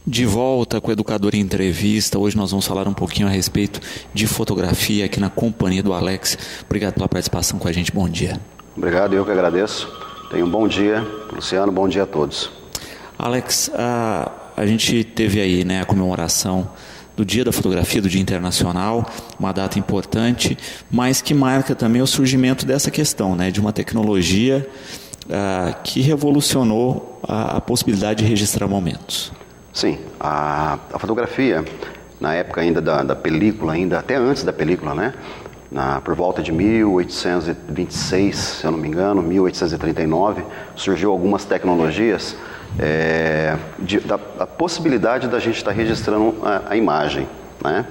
De volta com o Educador em Entrevista. Hoje nós vamos falar um pouquinho a respeito de fotografia aqui na companhia do Alex. Obrigado pela participação com a gente. Bom dia. Obrigado, eu que agradeço. Tenha um bom dia, Luciano. Bom dia a todos. Alex, a gente teve aí, né, a comemoração do Dia da Fotografia, do Dia Internacional, uma data importante, mas que marca também o surgimento dessa questão, né, de uma tecnologia que revolucionou a possibilidade de registrar momentos. Sim, a fotografia, na época ainda da película, ainda até antes da película, né? Por volta de 1826, se eu não me engano, 1839, surgiu algumas tecnologias da possibilidade da gente estar registrando a imagem, né?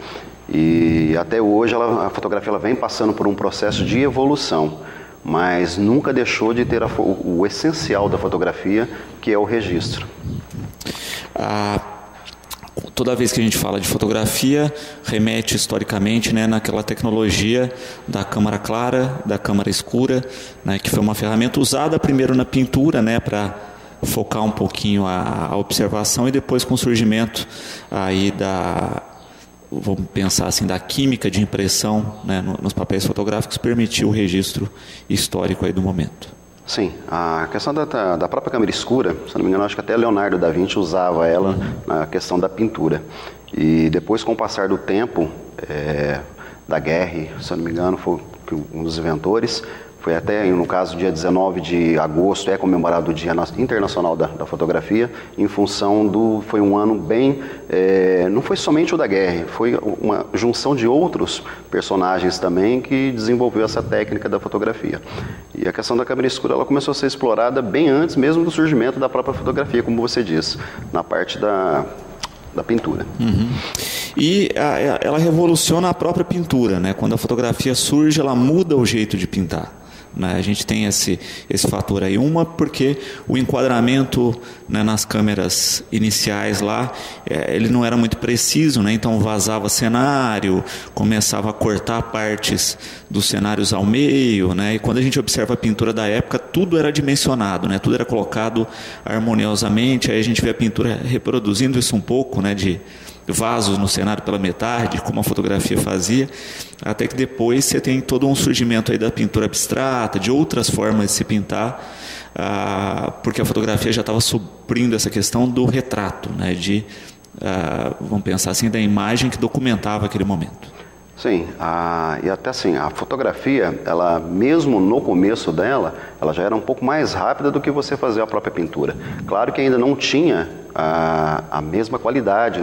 E até hoje a fotografia ela vem passando por um processo de evolução, mas nunca deixou de ter o essencial da fotografia, que é o registro. Toda vez que a gente fala de fotografia, remete historicamente, né, naquela tecnologia da câmara clara, da câmara escura, né, que foi uma ferramenta usada primeiro na pintura, né, para focar um pouquinho a observação, e depois com o surgimento aí vamos pensar assim, da química de impressão, né, nos papéis fotográficos, permitiu o registro histórico aí do momento. Sim, a questão da própria câmera escura, se não me engano, acho que até Leonardo da Vinci usava ela na questão da pintura. E depois, com o passar do tempo, da Guerre, se não me engano, foi um dos inventores, foi até, no caso, dia 19 de agosto, é comemorado o Dia Internacional da Fotografia, em função foi um ano bem, não foi somente o da Guerre, foi uma junção de outros personagens também que desenvolveu essa técnica da fotografia. E a questão da câmera escura, ela começou a ser explorada bem antes mesmo do surgimento da própria fotografia, como você disse, na parte da pintura. Uhum. E ela revoluciona a própria pintura, né? Quando a fotografia surge, ela muda o jeito de pintar. A gente tem esse fator aí, porque o enquadramento, né, nas câmeras iniciais lá, ele não era muito preciso, né, então vazava cenário, começava a cortar partes dos cenários ao meio, né, e quando a gente observa a pintura da época, tudo era dimensionado, né, tudo era colocado harmoniosamente. Aí a gente vê a pintura reproduzindo isso um pouco, né, de vasos no cenário pela metade, como a fotografia fazia, até que depois você tem todo um surgimento aí da pintura abstrata, de outras formas de se pintar, porque a fotografia já estava suprindo essa questão do retrato, né, vamos pensar assim, da imagem que documentava aquele momento. Sim, e até assim, a fotografia, ela mesmo no começo dela, ela já era um pouco mais rápida do que você fazer a própria pintura. Claro que ainda não tinha a mesma qualidade,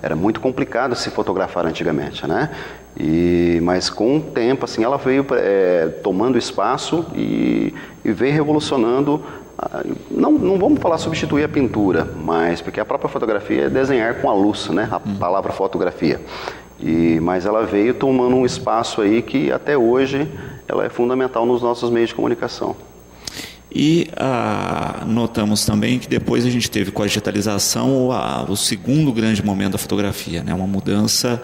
era muito complicado se fotografar antigamente, né? Mas com o tempo, assim, ela veio tomando espaço e veio revolucionando. Não vamos falar substituir a pintura, mas porque a própria fotografia é desenhar com a luz, né? A palavra fotografia. Mas ela veio tomando um espaço aí que até hoje ela é fundamental nos nossos meios de comunicação. E notamos também que depois a gente teve com a digitalização o segundo grande momento da fotografia, né? Uma mudança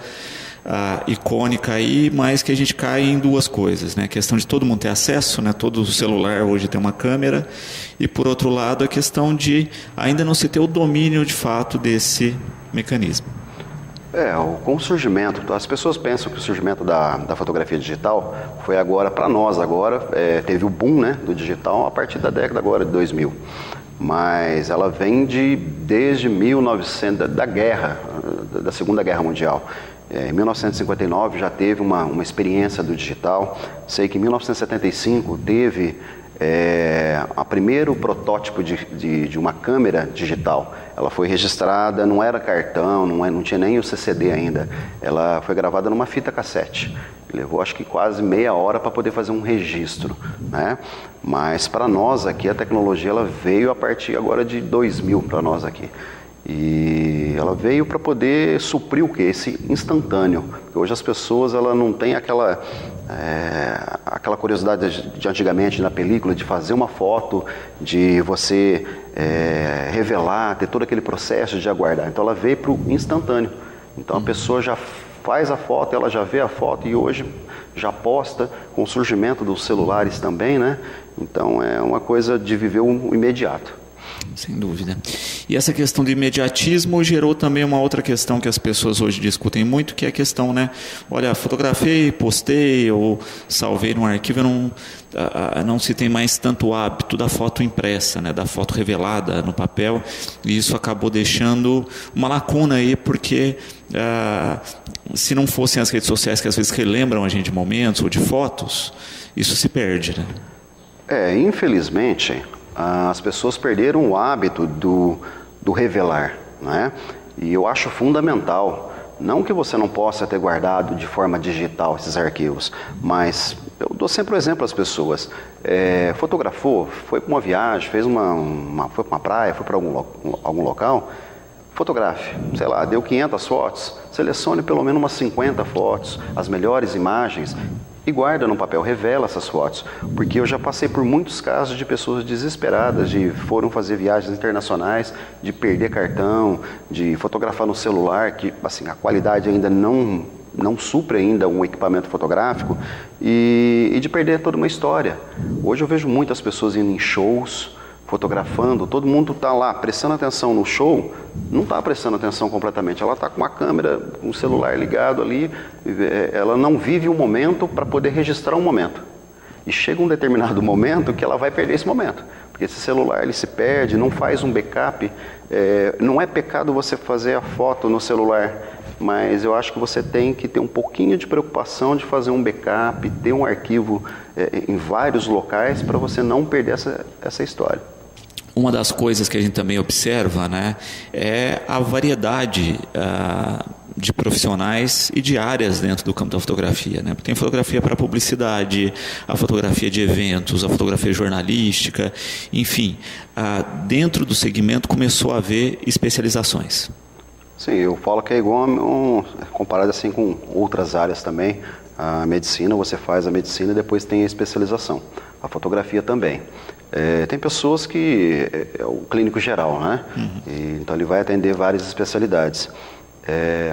icônica aí, mas que a gente cai em duas coisas, né? A questão de todo mundo ter acesso, né? Todo celular hoje tem uma câmera, e por outro lado a questão de ainda não se ter o domínio de fato desse mecanismo. Com o surgimento, as pessoas pensam que o surgimento da fotografia digital foi agora, para nós agora, teve o boom, né, do digital a partir da década agora de 2000. Mas ela vem desde 1900, da Segunda Guerra Mundial. Em 1959 já teve uma experiência do digital. Sei que em 1975 teve a primeiro protótipo de uma câmera digital. Ela foi registrada, não era cartão, não tinha nem o CCD ainda. Ela foi gravada numa fita cassete. Levou acho que quase meia hora para poder fazer um registro, né? Mas para nós aqui a tecnologia ela veio a partir agora de 2000 para nós aqui. E ela veio para poder suprir o quê? Esse instantâneo. Porque hoje as pessoas ela não têm aquela curiosidade de antigamente na película, de fazer uma foto, de você revelar, ter todo aquele processo de aguardar. Então ela veio para o instantâneo. Então a pessoa já faz a foto, ela já vê a foto e hoje já posta, com o surgimento dos celulares também, né? Então é uma coisa de viver o imediato. Sem dúvida. E essa questão de imediatismo gerou também uma outra questão que as pessoas hoje discutem muito, que é a questão, né? Olha, fotografei, postei ou salvei num arquivo, não se tem mais tanto hábito da foto impressa, né? Da foto revelada no papel, e isso acabou deixando uma lacuna aí, porque se não fossem as redes sociais que às vezes relembram a gente de momentos ou de fotos, isso se perde, né? Infelizmente, as pessoas perderam o hábito do revelar, né? E eu acho fundamental, não que você não possa ter guardado de forma digital esses arquivos, mas eu dou sempre o exemplo às pessoas. Fotografou, foi para uma viagem, foi para uma praia, foi para algum local, fotografe, sei lá, deu 500 fotos, selecione pelo menos umas 50 fotos, as melhores imagens, e guarda no papel, revela essas fotos, porque eu já passei por muitos casos de pessoas desesperadas, foram fazer viagens internacionais, de perder cartão, de fotografar no celular, que assim, a qualidade ainda não supre ainda um equipamento fotográfico, e de perder toda uma história. Hoje eu vejo muitas pessoas indo em shows, fotografando, todo mundo está lá prestando atenção no show, não está prestando atenção completamente, ela está com a câmera, com o celular ligado ali, ela não vive o momento para poder registrar um momento. E chega um determinado momento que ela vai perder esse momento, porque esse celular ele se perde, não faz um backup, não é pecado você fazer a foto no celular, mas eu acho que você tem que ter um pouquinho de preocupação de fazer um backup, ter um arquivo em vários locais para você não perder essa história. Uma das coisas que a gente também observa, né, é a variedade de profissionais e de áreas dentro do campo da fotografia, né? Tem fotografia para publicidade, a fotografia de eventos, a fotografia jornalística, enfim, dentro do segmento começou a haver especializações. Sim, eu falo que é igual, comparado assim com outras áreas também. A medicina, você faz a medicina e depois tem a especialização. A fotografia também. Tem pessoas que é o clínico geral, né? Uhum. Então ele vai atender várias especialidades.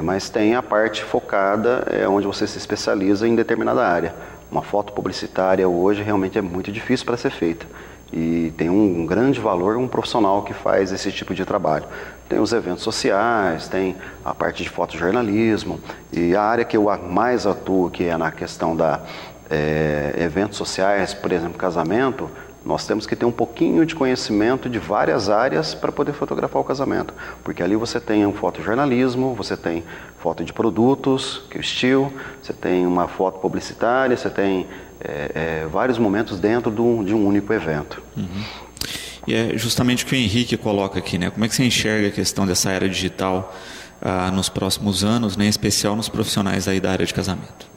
Mas tem a parte focada, onde você se especializa em determinada área. Uma foto publicitária hoje realmente é muito difícil para ser feita. E tem um grande valor um profissional que faz esse tipo de trabalho. Tem os eventos sociais, tem a parte de fotojornalismo, e a área que eu mais atuo, que é na questão da eventos sociais, por exemplo, casamento, nós temos que ter um pouquinho de conhecimento de várias áreas para poder fotografar o casamento, porque ali você tem um fotojornalismo, você tem foto de produtos, que é o estilo, você tem uma foto publicitária, você tem vários momentos dentro de um único evento. Uhum. E é justamente o que o Henrique coloca aqui, né? Como é que você enxerga a questão dessa era digital nos próximos anos, né? Em especial nos profissionais aí da área de casamento?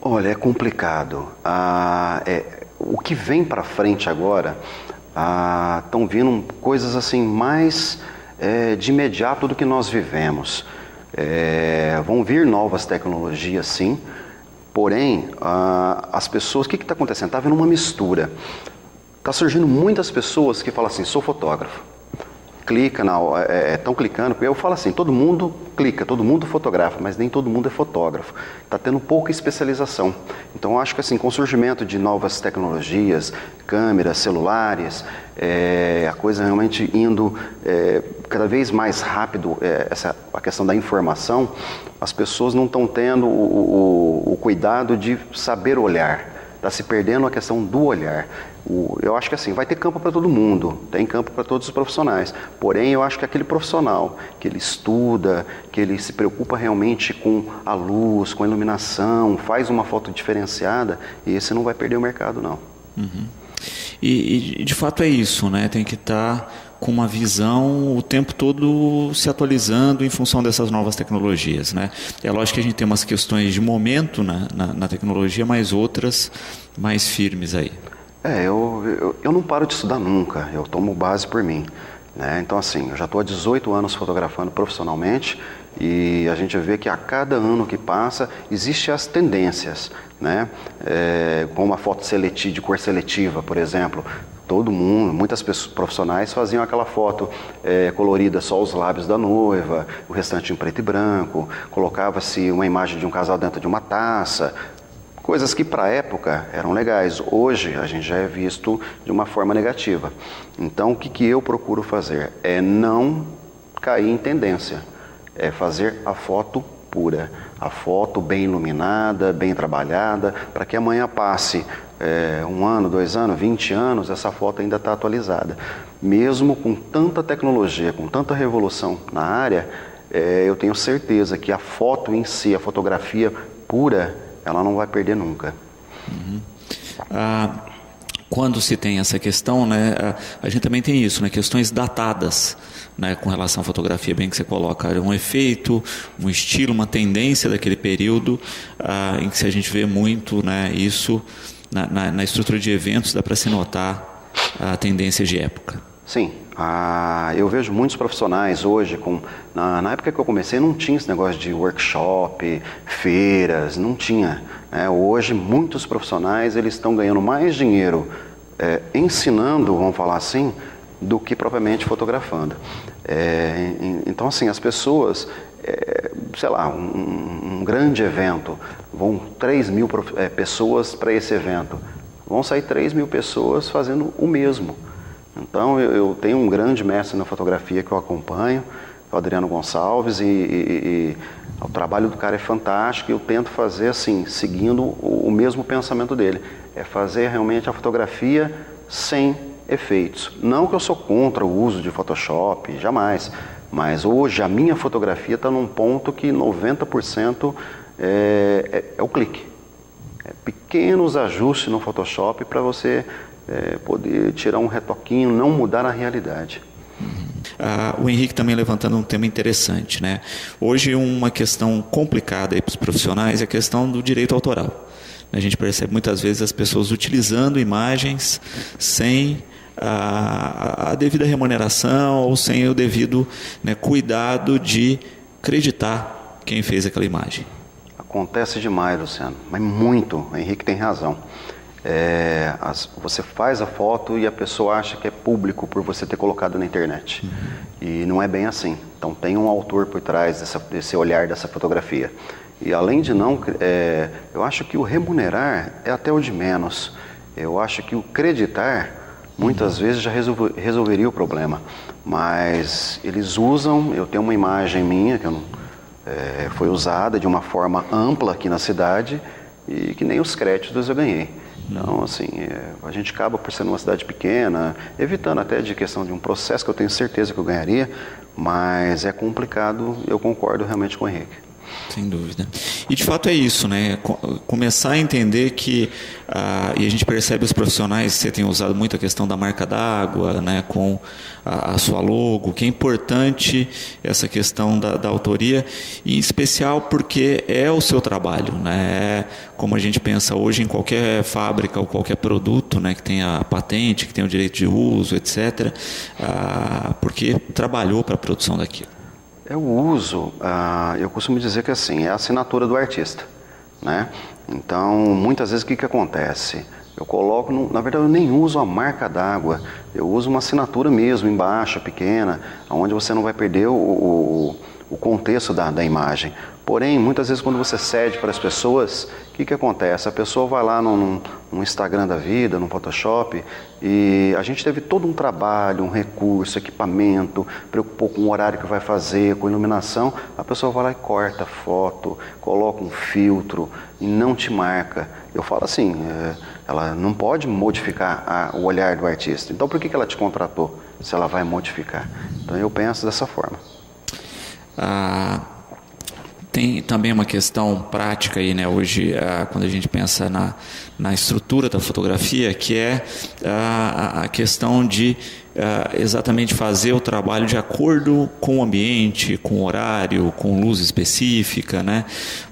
Olha, é complicado. O que vem para frente agora, estão vindo coisas assim mais de imediato do que nós vivemos. Vão vir novas tecnologias, sim, porém, as pessoas, o que está acontecendo? Está havendo uma mistura. Está surgindo muitas pessoas que falam assim, sou fotógrafo. Clica, estão clicando, eu falo assim, todo mundo clica, todo mundo fotografa, mas nem todo mundo é fotógrafo. Está tendo pouca especialização. Então, eu acho que assim, com o surgimento de novas tecnologias, câmeras, celulares, a coisa realmente indo cada vez mais rápido, a questão da informação, as pessoas não estão tendo o cuidado de saber olhar. Está se perdendo a questão do olhar. Eu acho que assim, vai ter campo para todo mundo, tem campo para todos os profissionais. Porém, eu acho que aquele profissional que ele estuda, que ele se preocupa realmente com a luz, com a iluminação, faz uma foto diferenciada, esse não vai perder o mercado, não. Uhum. E de fato é isso, né? Tem que estar com uma visão o tempo todo se atualizando em função dessas novas tecnologias, né? É lógico que a gente tem umas questões de momento na tecnologia, mas outras mais firmes aí. Eu não paro de estudar nunca, eu tomo base por mim, né? Então assim, eu já estou há 18 anos fotografando profissionalmente e a gente vê que a cada ano que passa existem as tendências, né? Como a foto de cor seletiva, por exemplo. Todo mundo, muitas pessoas profissionais faziam aquela foto colorida, só os lábios da noiva, o restante em preto e branco, colocava-se uma imagem de um casal dentro de uma taça, coisas que para a época eram legais. Hoje a gente já é visto de uma forma negativa. Então o que eu procuro fazer? É não cair em tendência. É fazer a foto pura. A foto bem iluminada, bem trabalhada, para que amanhã passe 1 ano, 2 anos, 20 anos, essa foto ainda está atualizada. Mesmo com tanta tecnologia, com tanta revolução na área, eu tenho certeza que a foto em si, a fotografia pura, ela não vai perder nunca. Uhum. Quando se tem essa questão, né, a gente também tem isso, né, questões datadas, né, com relação à fotografia, bem que você coloca um efeito, um estilo, uma tendência daquele período, em que se a gente vê muito, né, isso na estrutura de eventos, dá para se notar a tendência de época. Sim, eu vejo muitos profissionais hoje, na época que eu comecei não tinha esse negócio de workshop, feiras, não tinha. Hoje muitos profissionais eles estão ganhando mais dinheiro ensinando, vamos falar assim, do que propriamente fotografando. Então assim, as pessoas, sei lá, um grande evento, vão 3.000 pessoas para esse evento, vão sair 3.000 pessoas fazendo o mesmo. Então eu tenho um grande mestre na fotografia que eu acompanho, o Adriano Gonçalves, e o trabalho do cara é fantástico e eu tento fazer assim, seguindo o mesmo pensamento dele, é fazer realmente a fotografia sem efeitos. Não que eu sou contra o uso de Photoshop, jamais, mas hoje a minha fotografia está num ponto que 90% é o clique. Pequenos ajustes no Photoshop para você poder tirar um retoquinho, não mudar a realidade. O Henrique também levantando um tema interessante, né? Hoje uma questão complicada para os profissionais é a questão do direito autoral. A gente percebe muitas vezes as pessoas utilizando imagens sem a devida remuneração ou sem o devido, né, cuidado de acreditar quem fez aquela imagem. Acontece demais, Luciano, mas muito. O Henrique tem razão. Você faz a foto e a pessoa acha que é público por você ter colocado na internet. E não é bem assim. Então tem um autor por trás desse olhar dessa fotografia. E além de não, eu acho que o remunerar é até o de menos. Eu acho que o creditar muitas vezes já resolveria o problema. Mas eles usam, eu tenho uma imagem minha que foi usada de uma forma ampla aqui na cidade e que nem os créditos eu ganhei. Então, assim, a gente acaba por ser uma cidade pequena, evitando até de questão de um processo que eu tenho certeza que eu ganharia, mas é complicado, eu concordo realmente com o Henrique. Sem dúvida. E de fato é isso, né? Começar a entender que, e a gente percebe os profissionais, você tem usado muito a questão da marca d'água, né, com a sua logo, que é importante essa questão da autoria, e em especial porque é o seu trabalho, né? Como a gente pensa hoje em qualquer fábrica ou qualquer produto, né, que tenha a patente, que tenha o direito de uso, etc., porque trabalhou para a produção daquilo. O uso, eu costumo dizer que assim, é a assinatura do artista, né? Então, muitas vezes o que acontece? Eu coloco, na verdade eu nem uso a marca d'água, eu uso uma assinatura mesmo, embaixo, pequena, onde você não vai perder o contexto da imagem. Porém, muitas vezes quando você cede para as pessoas, o que acontece? A pessoa vai lá no Instagram da vida, no Photoshop, e a gente teve todo um trabalho, um recurso, equipamento, preocupou com o horário que vai fazer, com iluminação, a pessoa vai lá e corta a foto, coloca um filtro e não te marca. Eu falo assim, ela não pode modificar o olhar do artista. Então por que ela te contratou se ela vai modificar? Então eu penso dessa forma. Tem também uma questão prática aí, né, hoje, quando a gente pensa na estrutura da fotografia, que é a questão de exatamente fazer o trabalho de acordo com o ambiente, com o horário, com luz específica, né?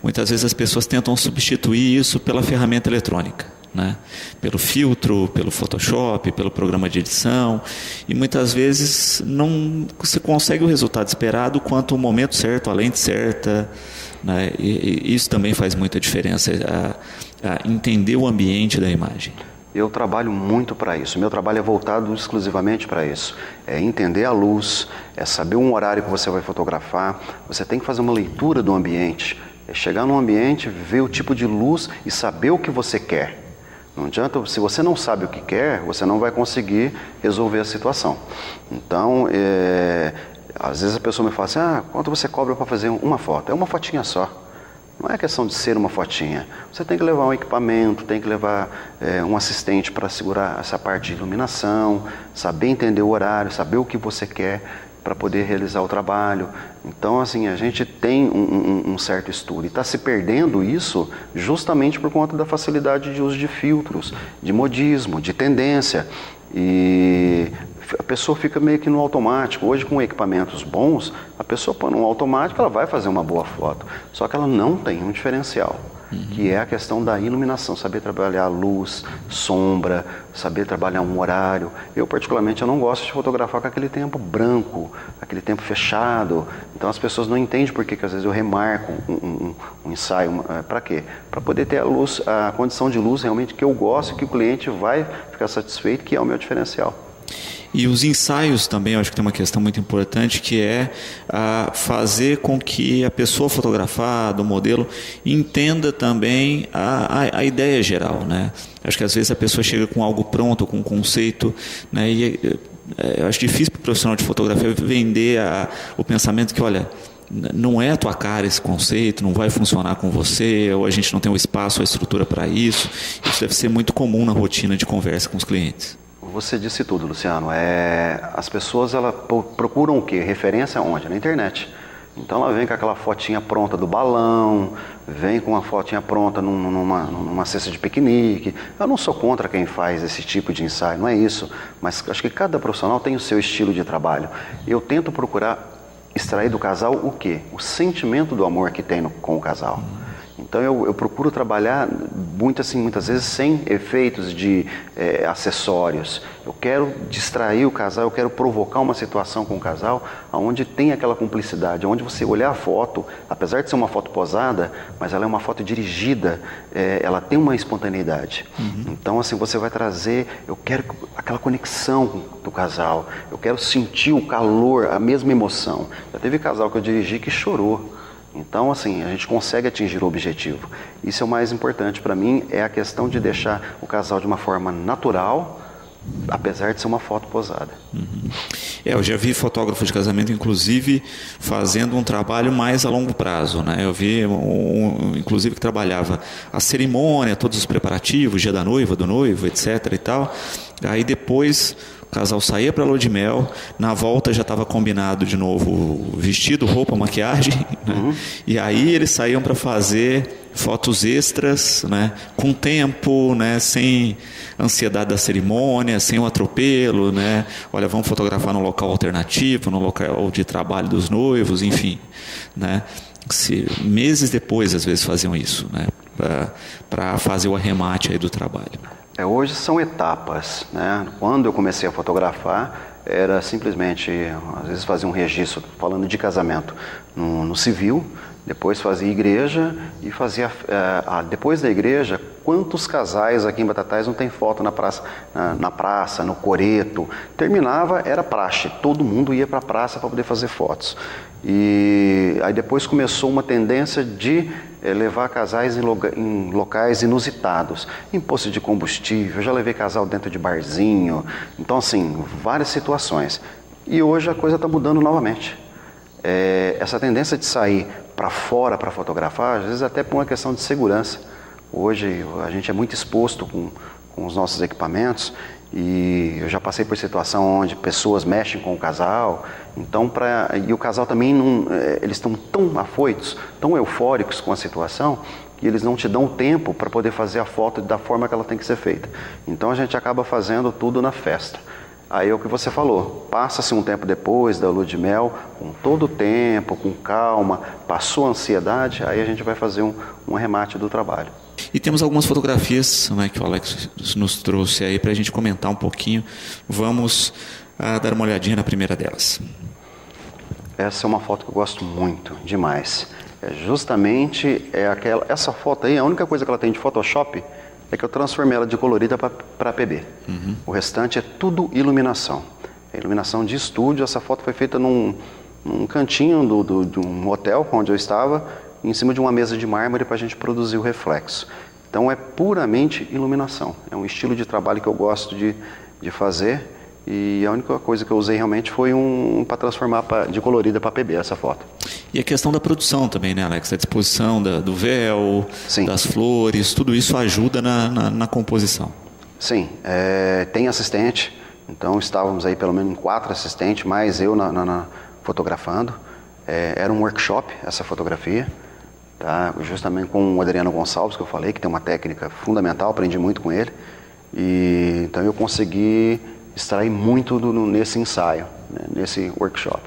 Muitas vezes as pessoas tentam substituir isso pela ferramenta eletrônica, né? Pelo filtro, pelo Photoshop, pelo programa de edição, e muitas vezes não se consegue o resultado esperado quanto o momento certo, a lente certa, né? E isso também faz muita diferença, entender o ambiente da imagem. Eu trabalho muito para isso, meu trabalho é voltado exclusivamente para isso, é entender a luz, é saber um horário que você vai fotografar, você tem que fazer uma leitura do ambiente. É chegar num ambiente, ver o tipo de luz e saber o que você quer. Não adianta, se você não sabe o que quer, você não vai conseguir resolver a situação. Então, às vezes a pessoa me fala assim, quanto você cobra para fazer uma foto? É uma fotinha só. Não é questão de ser uma fotinha. Você tem que levar um equipamento, tem que levar um assistente para segurar essa parte de iluminação, saber entender o horário, saber o que você quer para poder realizar o trabalho. Então, assim, a gente tem um certo estudo e está se perdendo isso justamente por conta da facilidade de uso de filtros, de modismo, de tendência. E a pessoa fica meio que no automático. Hoje, com equipamentos bons, a pessoa põe no automático, ela vai fazer uma boa foto. Só que ela não tem um diferencial, que é a questão da iluminação, saber trabalhar luz, sombra, saber trabalhar um horário. Eu, particularmente, eu não gosto de fotografar com aquele tempo branco, aquele tempo fechado. Então, as pessoas não entendem por que às vezes eu remarco um ensaio. Para quê? Para poder ter a luz, a condição de luz realmente que eu gosto e que o cliente vai ficar satisfeito, que é o meu diferencial. E os ensaios também, eu acho que tem uma questão muito importante, que é fazer com que a pessoa fotografada, o modelo, entenda também a ideia geral, né? Acho que às vezes a pessoa chega com algo pronto, com um conceito, né? E eu acho difícil para o profissional de fotografia vender o pensamento que, olha, não é a tua cara esse conceito, não vai funcionar com você, ou a gente não tem o espaço, a estrutura para isso. Isso deve ser muito comum na rotina de conversa com os clientes. Você disse tudo, Luciano. As pessoas procuram o quê? Referência onde? Na internet. Então ela vem com aquela fotinha pronta do balão, vem com uma fotinha pronta numa cesta de piquenique. Eu não sou contra quem faz esse tipo de ensaio, não é isso. Mas acho que cada profissional tem o seu estilo de trabalho. Eu tento procurar extrair do casal o quê? O sentimento do amor que tem com o casal. Então eu procuro trabalhar muitas vezes sem efeitos de acessórios. Eu quero distrair o casal, eu quero provocar uma situação com o casal onde tem aquela cumplicidade, onde você olhar a foto, apesar de ser uma foto posada, mas ela é uma foto dirigida, ela tem uma espontaneidade. Então assim, você vai trazer, eu quero aquela conexão do casal, eu quero sentir o calor, a mesma emoção. Já teve casal que eu dirigi que chorou. Então, assim, a gente consegue atingir o objetivo. Isso é o mais importante para mim, é a questão de deixar o casal de uma forma natural, apesar de ser uma foto posada. Eu já vi fotógrafo de casamento, inclusive, fazendo um trabalho mais a longo prazo, né? Eu vi inclusive, que trabalhava a cerimônia, todos os preparativos, dia da noiva, do noivo, etc. e tal. Aí depois o casal saía para a lua de mel, na volta já estava combinado de novo vestido, roupa, maquiagem, né? E aí eles saíam para fazer fotos extras, né? Com tempo, né? Sem ansiedade da cerimônia, sem o atropelo, né? Olha, vamos fotografar no local alternativo, no local de trabalho dos noivos, enfim, né? Meses depois, às vezes, faziam isso, né? Para fazer o arremate aí do trabalho. Hoje são etapas, né? Quando eu comecei a fotografar, era simplesmente, às vezes fazia um registro, falando de casamento, no civil, depois fazia igreja e fazia, depois da igreja, quantos casais aqui em Batatais não tem foto na praça, no coreto? Terminava, era praxe, todo mundo ia para a praça para poder fazer fotos. E aí depois começou uma tendência de levar casais em locais inusitados, em posto de combustível, já levei casal dentro de barzinho, então assim, várias situações. E hoje a coisa está mudando novamente. Essa tendência de sair para fora para fotografar, às vezes até por uma questão de segurança. Hoje a gente é muito exposto com os nossos equipamentos e eu já passei por situação onde pessoas mexem com o casal, então e o casal também eles estão tão afoitos, tão eufóricos com a situação, que eles não te dão tempo para poder fazer a foto da forma que ela tem que ser feita. Então a gente acaba fazendo tudo na festa. Aí é o que você falou, passa-se um tempo depois da lua de mel, com todo o tempo, com calma, passou a ansiedade, aí a gente vai fazer um arremate do trabalho. E temos algumas fotografias, né, que o Alex nos trouxe aí para a gente comentar um pouquinho. Vamos dar uma olhadinha na primeira delas. Essa é uma foto que eu gosto muito, demais. Essa foto aí, a única coisa que ela tem de Photoshop é que eu transformei ela de colorida para PB. O restante é tudo iluminação. É iluminação de estúdio. Essa foto foi feita num cantinho de um hotel onde eu estava. em cima de uma mesa de mármore para a gente produzir o reflexo. Então é puramente iluminação, é um estilo de trabalho que eu gosto de fazer, e a única coisa que eu usei realmente foi para transformar de colorida para PB essa foto. E a questão da produção também, né, Alex? A disposição do véu, Sim. Das flores, tudo isso ajuda na composição. Sim, tem assistente, então estávamos aí pelo menos em 4 assistentes, mais eu fotografando. Era um workshop essa fotografia, tá? Justamente com o Adriano Gonçalves, que eu falei, que tem uma técnica fundamental, aprendi muito com ele. E então eu consegui extrair muito nesse ensaio, né, nesse workshop.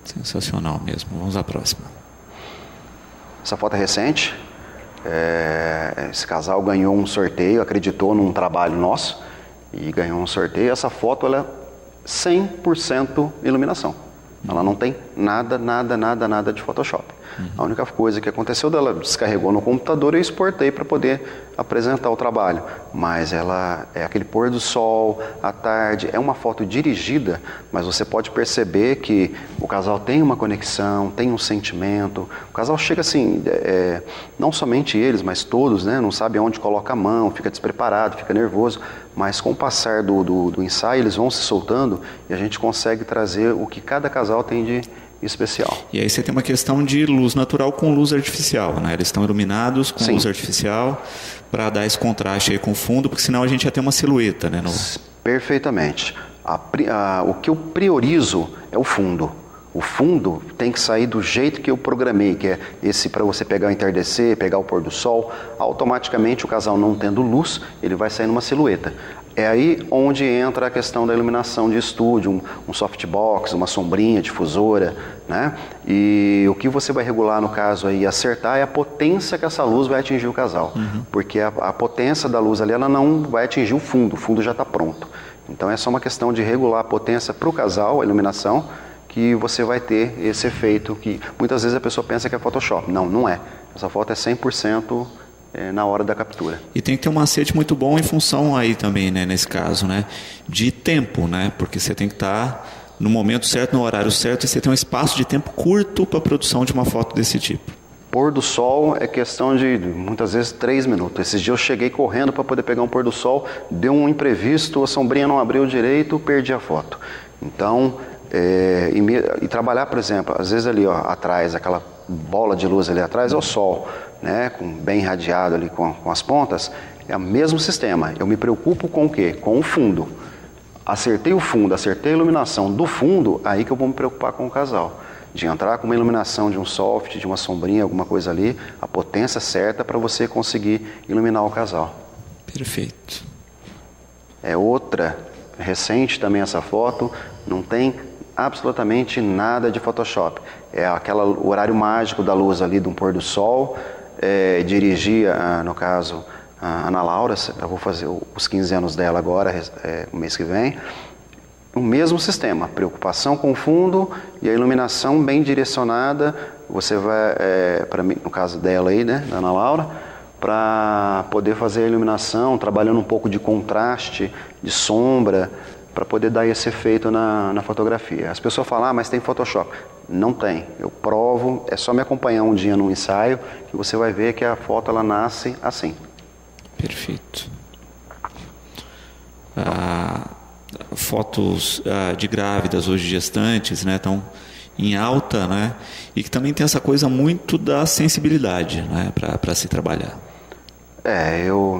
Sensacional mesmo. Vamos à próxima. Essa foto é recente. Esse casal ganhou um sorteio, acreditou num trabalho nosso e ganhou um sorteio. Essa foto ela é 100% iluminação. Ela não tem nada de Photoshop. A única coisa que aconteceu dela descarregou no computador e eu exportei para poder apresentar o trabalho. Mas ela é aquele pôr do sol, à tarde, é uma foto dirigida, mas você pode perceber que o casal tem uma conexão, tem um sentimento. O casal chega assim, não somente eles, mas todos, né? Não sabe onde coloca a mão, fica despreparado, fica nervoso. Mas com o passar do ensaio, eles vão se soltando e a gente consegue trazer o que cada casal tem de especial. E aí você tem uma questão de luz natural com luz artificial, né? Eles estão iluminados com luz artificial para dar esse contraste aí com o fundo, porque senão a gente ia ter uma silhueta, né? Perfeitamente. O que eu priorizo é o fundo. O fundo tem que sair do jeito que eu programei, que é esse para você pegar o entardecer, pegar o pôr do sol. Automaticamente o casal não tendo luz, ele vai sair numa silhueta. É aí onde entra a questão da iluminação de estúdio, um softbox, uma sombrinha, difusora, né? E o que você vai regular no caso aí, acertar, é a potência que essa luz vai atingir o casal. Porque a potência da luz ali, ela não vai atingir o fundo já está pronto. Então é só uma questão de regular a potência para o casal, a iluminação, que você vai ter esse efeito que muitas vezes a pessoa pensa que é Photoshop. Não, não é. Essa foto é 100% na hora da captura. E tem que ter um macete muito bom em função aí também, né, nesse caso, né, de tempo, né, porque você tem que estar no momento certo, no horário certo, e você tem um espaço de tempo curto para a produção de uma foto desse tipo. Pôr do sol é questão de, muitas vezes, 3 minutos. Esses dias eu cheguei correndo para poder pegar um pôr do sol, deu um imprevisto, a sombrinha não abriu direito, perdi a foto. Então, e trabalhar, por exemplo, às vezes ali, ó, atrás, aquela bola de luz ali atrás é o sol, né, bem irradiado ali com as pontas, é o mesmo sistema. Eu me preocupo com o quê? Com o fundo. Acertei o fundo, acertei a iluminação do fundo, aí que eu vou me preocupar com o casal. De entrar com uma iluminação de um soft, de uma sombrinha, alguma coisa ali, a potência certa para você conseguir iluminar o casal. Perfeito. É outra, recente também essa foto, não tem absolutamente nada de Photoshop. É aquele horário mágico da luz ali de um pôr do sol. Dirigia, no caso, a Ana Laura, eu vou fazer os 15 anos dela agora, o mês que vem. O mesmo sistema, preocupação com o fundo e a iluminação bem direcionada. Você vai, para mim, no caso dela aí, né, da Ana Laura, para poder fazer a iluminação, trabalhando um pouco de contraste, de sombra, para poder dar esse efeito na fotografia. As pessoas falam, mas tem Photoshop. Não tem, eu provo, é só me acompanhar um dia no ensaio que você vai ver que a foto ela nasce assim. Perfeito. Fotos de grávidas hoje gestantes, né, estão em alta, né, e que também tem essa coisa muito da sensibilidade, né, para se trabalhar.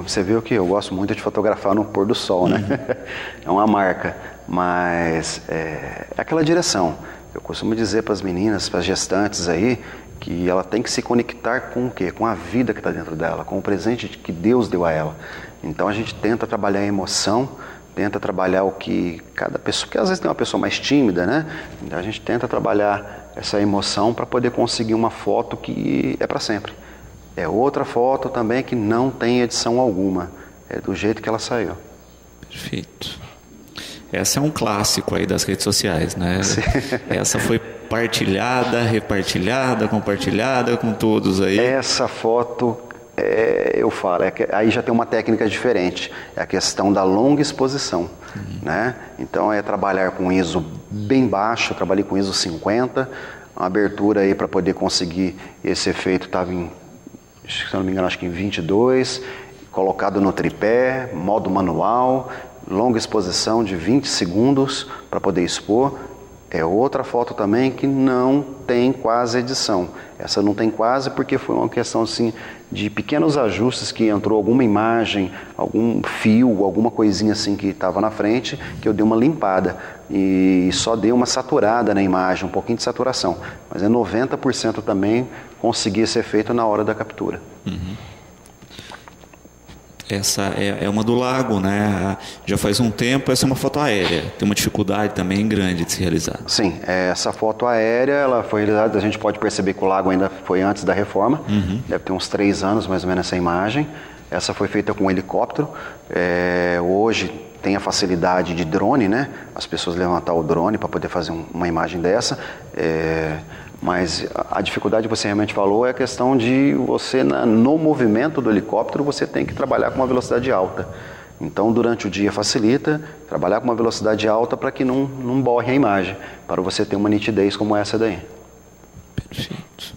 Você viu que eu gosto muito de fotografar no pôr do sol, né? É uma marca, mas é aquela direção. Eu costumo dizer para as meninas, para as gestantes aí, que ela tem que se conectar com o quê? Com a vida que está dentro dela, com o presente que Deus deu a ela. Então a gente tenta trabalhar a emoção, tenta trabalhar o que cada pessoa, porque às vezes tem uma pessoa mais tímida, né? Então a gente tenta trabalhar essa emoção para poder conseguir uma foto que é para sempre. É outra foto também que não tem edição alguma, é do jeito que ela saiu. Perfeito. Essa é um clássico aí das redes sociais, né? Sim. Essa foi partilhada, repartilhada, compartilhada com todos aí. Essa foto, eu falo, aí já tem uma técnica diferente. É a questão da longa exposição, né? Então é trabalhar com ISO bem baixo, eu trabalhei com ISO 50, uma abertura aí para poder conseguir esse efeito estava em, se eu não me engano, acho que em 22, colocado no tripé, modo manual, longa exposição de 20 segundos para poder expor. É outra foto também que não tem quase edição. Essa não tem quase porque foi uma questão assim de pequenos ajustes que entrou alguma imagem, algum fio, alguma coisinha assim que estava na frente, que eu dei uma limpada e só dei uma saturada na imagem, um pouquinho de saturação. Mas é 90% também consegui esse efeito na hora da captura. Uhum. Essa é uma do lago, né? Já faz um tempo, essa é uma foto aérea. Tem uma dificuldade também grande de se realizar. Sim, essa foto aérea, ela foi realizada, a gente pode perceber que o lago ainda foi antes da reforma. Deve ter uns 3 anos mais ou menos essa imagem. Essa foi feita com um helicóptero. Hoje tem a facilidade de drone, né? As pessoas levantar o drone para poder fazer uma imagem dessa. Mas a dificuldade que você realmente falou é a questão de você, no movimento do helicóptero, você tem que trabalhar com uma velocidade alta. Então, durante o dia facilita trabalhar com uma velocidade alta para que não borre a imagem, para você ter uma nitidez como essa daí. Perfeito.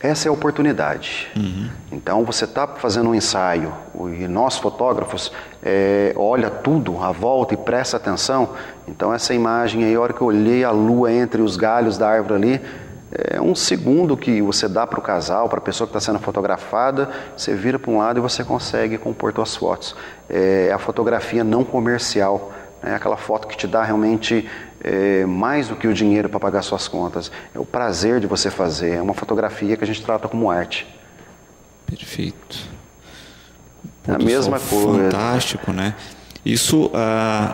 Essa é a oportunidade. Então, você está fazendo um ensaio e nós, fotógrafos, olha tudo à volta e presta atenção. Então, essa imagem aí, a hora que eu olhei a lua entre os galhos da árvore ali, é um segundo que você dá para o casal, para a pessoa que está sendo fotografada, você vira para um lado e você consegue compor suas fotos. É a fotografia não comercial, é aquela foto que te dá realmente mais do que o dinheiro para pagar suas contas. É o prazer de você fazer, é uma fotografia que a gente trata como arte. Perfeito. A mesma coisa. Fantástico, né? Isso,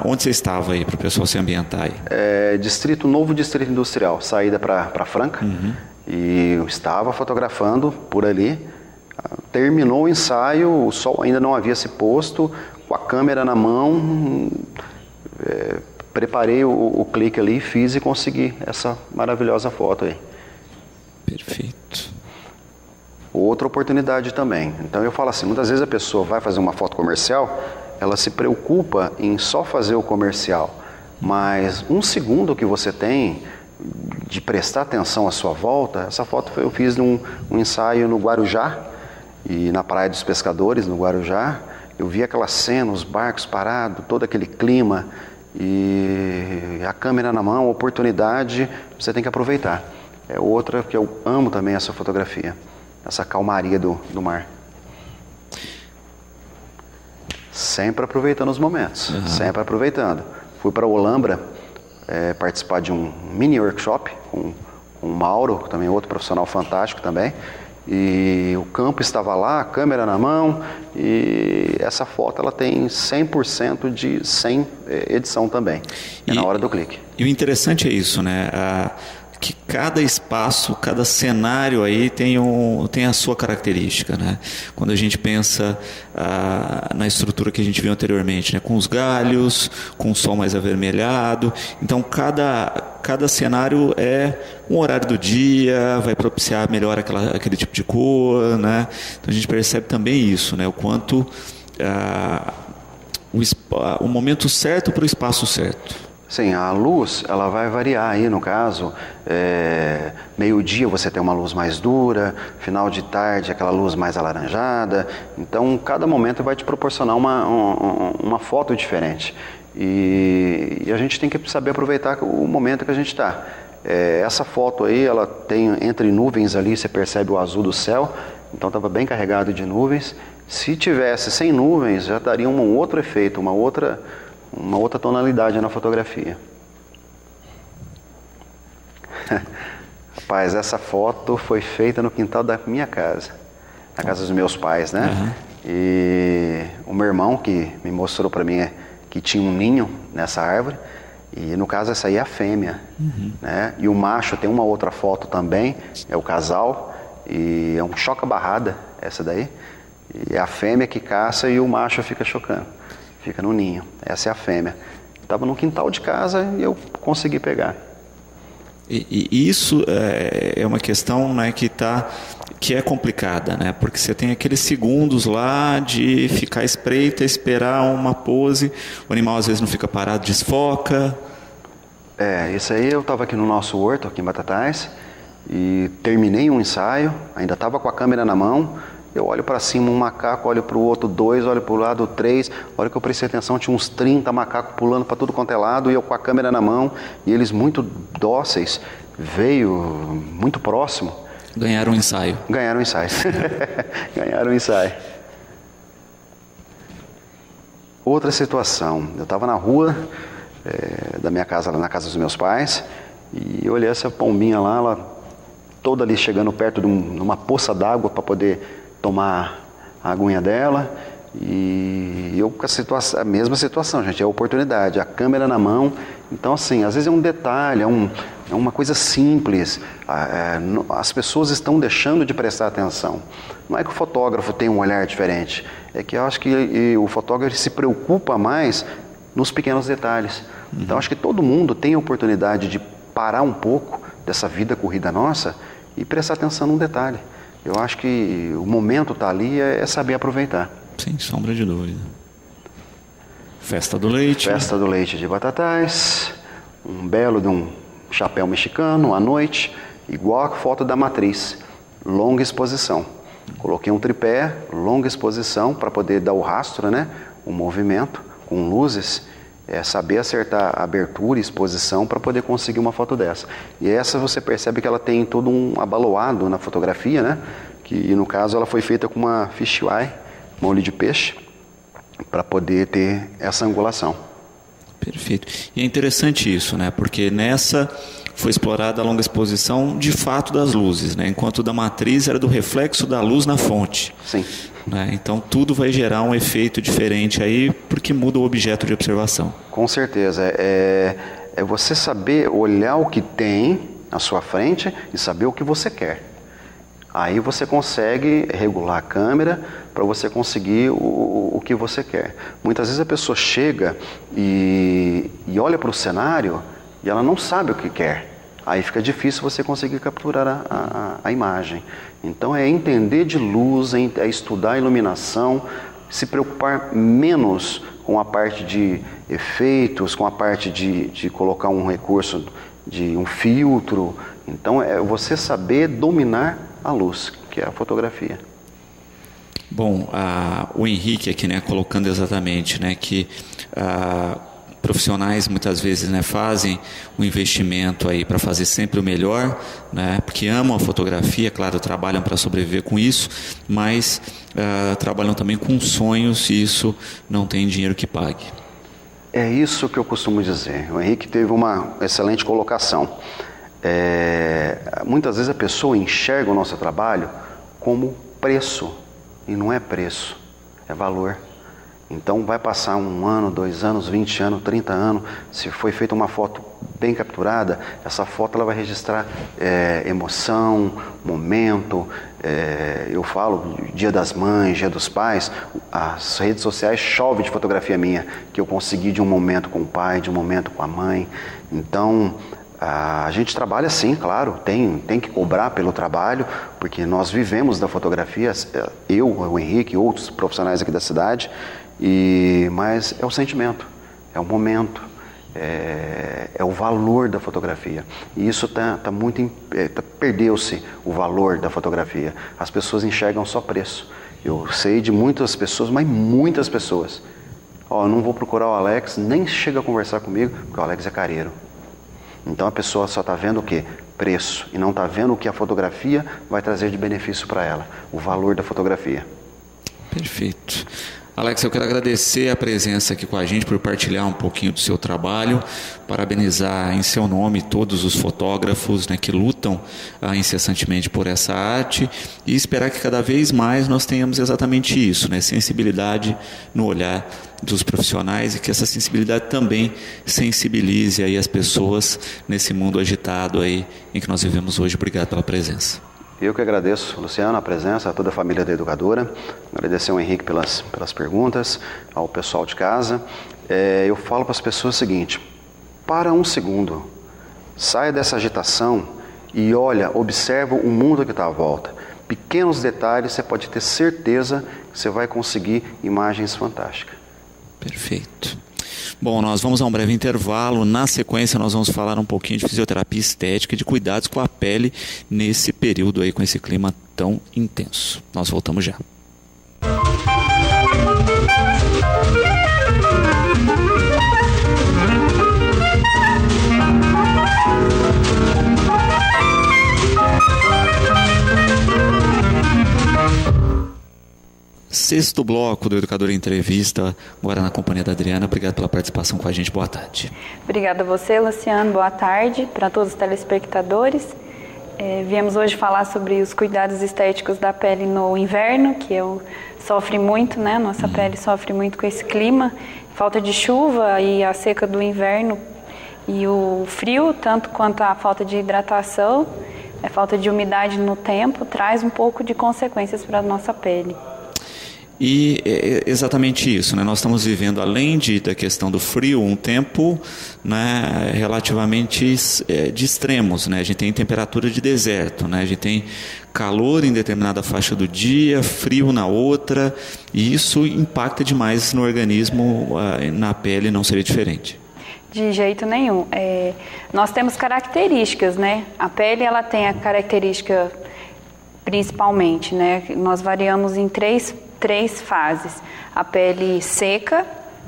onde você estava aí, para o pessoal se ambientar aí? Novo Distrito Industrial, saída para Franca. E eu estava fotografando por ali. Terminou o ensaio, o sol ainda não havia se posto, com a câmera na mão, preparei o clique ali, fiz e consegui essa maravilhosa foto aí. Perfeito. Outra oportunidade também. Então eu falo assim, muitas vezes a pessoa vai fazer uma foto comercial, ela se preocupa em só fazer o comercial, mas um segundo que você tem de prestar atenção à sua volta, essa foto eu fiz um ensaio no Guarujá, e na Praia dos Pescadores, no Guarujá, eu vi aquela cena, os barcos parados, todo aquele clima, e a câmera na mão, a oportunidade, você tem que aproveitar. É outra que eu amo também essa fotografia, essa calmaria do mar. Sempre aproveitando os momentos, sempre aproveitando. Fui para Olambra participar de um mini workshop com o Mauro, também outro profissional fantástico também. E o campo estava lá, a câmera na mão, e essa foto ela tem 100% sem edição também, na hora do clique. E o interessante é isso, né? Que cada espaço, cada cenário aí tem a sua característica, né? Quando a gente pensa na estrutura que a gente viu anteriormente, né? Com os galhos, com o sol mais avermelhado, então cada cenário é um horário do dia, vai propiciar melhor aquele tipo de cor, né? Então a gente percebe também isso, né? O quanto o momento certo para o espaço certo. Sim, a luz ela vai variar aí, no caso, meio-dia você tem uma luz mais dura, final de tarde aquela luz mais alaranjada, então cada momento vai te proporcionar uma foto diferente. E a gente tem que saber aproveitar o momento que a gente está. Essa foto aí, ela tem entre nuvens ali, você percebe o azul do céu, então estava bem carregado de nuvens. Se tivesse sem nuvens, já daria um outro efeito, uma outra tonalidade na fotografia. Rapaz, essa foto foi feita no quintal da minha casa, na casa dos meus pais, né? E o meu irmão que me mostrou para mim que tinha um ninho nessa árvore, e no caso essa aí é a fêmea, né? E o macho tem uma outra foto também, é o casal, e é um choca-barrada essa daí, e é a fêmea que caça e o macho fica chocando. Fica no ninho. Essa é a fêmea. Estava no quintal de casa e eu consegui pegar. E isso é uma questão, né, que é complicada, né? Porque você tem aqueles segundos lá de ficar à espreita, esperar uma pose. O animal às vezes não fica parado, desfoca. Isso aí eu estava aqui no nosso horto, aqui em Batatais, e terminei um ensaio, ainda estava com a câmera na mão, eu olho para cima um macaco, olho para o outro 2, olho para o lado 3, a hora que eu prestei atenção tinha uns 30 macacos pulando para tudo quanto é lado, e eu com a câmera na mão, e eles muito dóceis, veio muito próximo. Ganharam o ensaio. Ganharam o ensaio. Ganharam o ensaio. Outra situação, eu estava na rua da minha casa, lá na casa dos meus pais, e eu olhei essa pombinha lá, ela toda ali chegando perto de uma poça d'água para poder tomar a aguinha dela, e eu com a mesma situação, gente, é a oportunidade, a câmera na mão. Então, assim, às vezes é um detalhe, é uma coisa simples, as pessoas estão deixando de prestar atenção. Não é que o fotógrafo tem um olhar diferente, é que eu acho que o fotógrafo se preocupa mais nos pequenos detalhes. Então, acho que todo mundo tem a oportunidade de parar um pouco dessa vida corrida nossa e prestar atenção num detalhe. Eu acho que o momento está ali, é saber aproveitar. Sem sombra de dúvida. Festa do leite. Festa do leite de Batatais, um belo de um chapéu mexicano à noite, igual a foto da matriz, longa exposição. Coloquei um tripé, longa exposição, para poder dar o rastro, né? O movimento, com luzes, saber acertar a abertura e exposição para poder conseguir uma foto dessa. E essa você percebe que ela tem todo um abaloado na fotografia, né? Que no caso ela foi feita com uma fisheye, uma olho de peixe, para poder ter essa angulação. Perfeito. E é interessante isso, né? Porque nessa foi explorada a longa exposição de fato das luzes, né? Enquanto da matriz era do reflexo da luz na fonte. Sim. Né? Então tudo vai gerar um efeito diferente aí, porque muda o objeto de observação. Com certeza. É você saber olhar o que tem à sua frente e saber o que você quer. Aí você consegue regular a câmera para você conseguir o que você quer. Muitas vezes a pessoa chega e olha para o cenário e ela não sabe o que quer. Aí fica difícil você conseguir capturar a imagem. Então é entender de luz, é estudar a iluminação, se preocupar menos com a parte de efeitos, com a parte de colocar um recurso, de um filtro. Então é você saber dominar a luz, que é a fotografia. Bom, o Henrique aqui, né, colocando exatamente, né, que profissionais muitas vezes, né, fazem um investimento aí para fazer sempre o melhor, né, porque amam a fotografia, claro, trabalham para sobreviver com isso, mas trabalham também com sonhos e isso não tem dinheiro que pague. É isso que eu costumo dizer. O Henrique teve uma excelente colocação. Muitas vezes a pessoa enxerga o nosso trabalho como preço, e não é preço, é valor. Então vai passar 1 ano, 2 anos, 20 anos, 30 anos, se foi feita uma foto bem capturada, essa foto ela vai registrar emoção, momento. Eu falo Dia das Mães, Dia dos Pais, as redes sociais chovem de fotografia minha, que eu consegui de um momento com o pai, de um momento com a mãe. Então a gente trabalha sim, claro, tem que cobrar pelo trabalho, porque nós vivemos da fotografia, eu, o Henrique e outros profissionais aqui da cidade, mas é o sentimento, é o momento, é o valor da fotografia. E isso perdeu-se o valor da fotografia. As pessoas enxergam só preço. Eu sei de muitas pessoas, mas muitas pessoas. Eu não vou procurar o Alex, nem chega a conversar comigo, porque o Alex é careiro. Então a pessoa só está vendo o quê? Preço. E não está vendo o que a fotografia vai trazer de benefício para ela. O valor da fotografia. Perfeito. Alex, eu quero agradecer a presença aqui com a gente, por partilhar um pouquinho do seu trabalho, parabenizar em seu nome todos os fotógrafos, né, que lutam incessantemente por essa arte e esperar que cada vez mais nós tenhamos exatamente isso, né, sensibilidade no olhar dos profissionais e que essa sensibilidade também sensibilize aí as pessoas nesse mundo agitado aí em que nós vivemos hoje. Obrigado pela presença. Eu que agradeço, Luciano, a presença, a toda a família da Educadora. Agradecer ao Henrique pelas perguntas, ao pessoal de casa. Eu falo para as pessoas o seguinte: para um segundo, saia dessa agitação e olha, observa o mundo que está à volta. Pequenos detalhes, você pode ter certeza que você vai conseguir imagens fantásticas. Perfeito. Bom, nós vamos a um breve intervalo. Na sequência, nós vamos falar um pouquinho de fisioterapia estética e de cuidados com a pele nesse período aí, com esse clima tão intenso. Nós voltamos já. Sexto bloco do Educador em Entrevista, agora na companhia da Adriana. Obrigado pela participação com a gente. Boa tarde. Obrigada a você, Luciano. Boa tarde para todos os telespectadores. Viemos hoje falar sobre os cuidados estéticos da pele no inverno, que sofre muito, né? Nossa pele sofre muito com esse clima. Falta de chuva e a seca do inverno e o frio, tanto quanto a falta de hidratação, a falta de umidade no tempo, traz um pouco de consequências para a nossa pele. E é exatamente isso, né? Nós estamos vivendo, além da questão do frio, um tempo, né, relativamente de extremos, né? A gente tem temperatura de deserto, né? A gente tem calor em determinada faixa do dia, frio na outra, e isso impacta demais no organismo, na pele não seria diferente. De jeito nenhum. Nós temos características, né? A pele, ela tem a característica, principalmente, né? Nós variamos em três fases: a pele seca,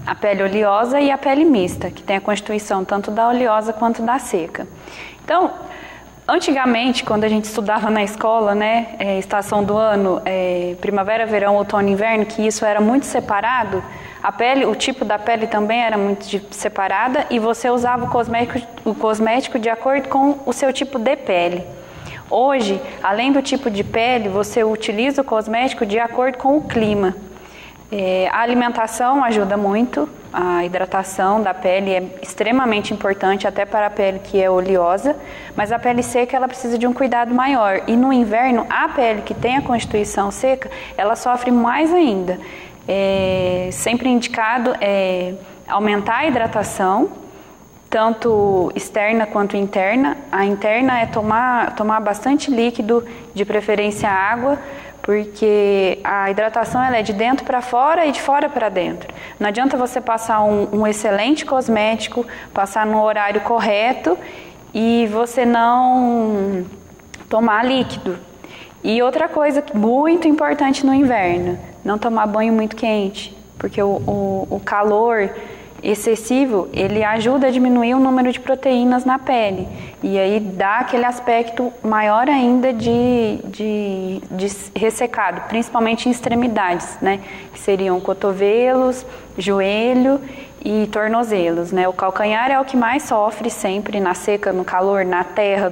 a pele oleosa e a pele mista, que tem a constituição tanto da oleosa quanto da seca. Então, antigamente, quando a gente estudava na escola, né, estação do ano, primavera, verão, outono, inverno, que isso era muito separado, a pele, o tipo da pele também era muito separada, e você usava o cosmético de acordo com o seu tipo de pele. Hoje, além do tipo de pele, você utiliza o cosmético de acordo com o clima. A alimentação ajuda muito, a hidratação da pele é extremamente importante, até para a pele que é oleosa, mas a pele seca ela precisa de um cuidado maior. E no inverno, a pele que tem a constituição seca, ela sofre mais ainda. Sempre indicado aumentar a hidratação, tanto externa quanto interna. A interna é tomar bastante líquido, de preferência água, porque a hidratação ela é de dentro para fora e de fora para dentro. Não adianta você passar um excelente cosmético, passar no horário correto e você não tomar líquido. E outra coisa muito importante no inverno, não tomar banho muito quente, porque o calor excessivo, ele ajuda a diminuir o número de proteínas na pele e aí dá aquele aspecto maior ainda de ressecado, principalmente em extremidades, né? Que seriam cotovelos, joelho e tornozelos, né? O calcanhar é o que mais sofre sempre na seca, no calor, na terra,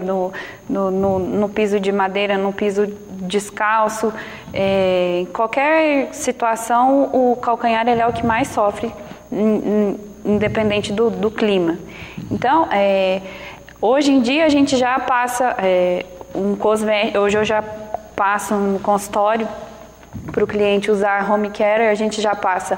no piso de madeira, no piso descalço, em qualquer situação o calcanhar ele é o que mais sofre, independente do clima. Então, hoje em dia a gente já passa hoje eu já passo no consultório para o cliente usar home care, a gente já passa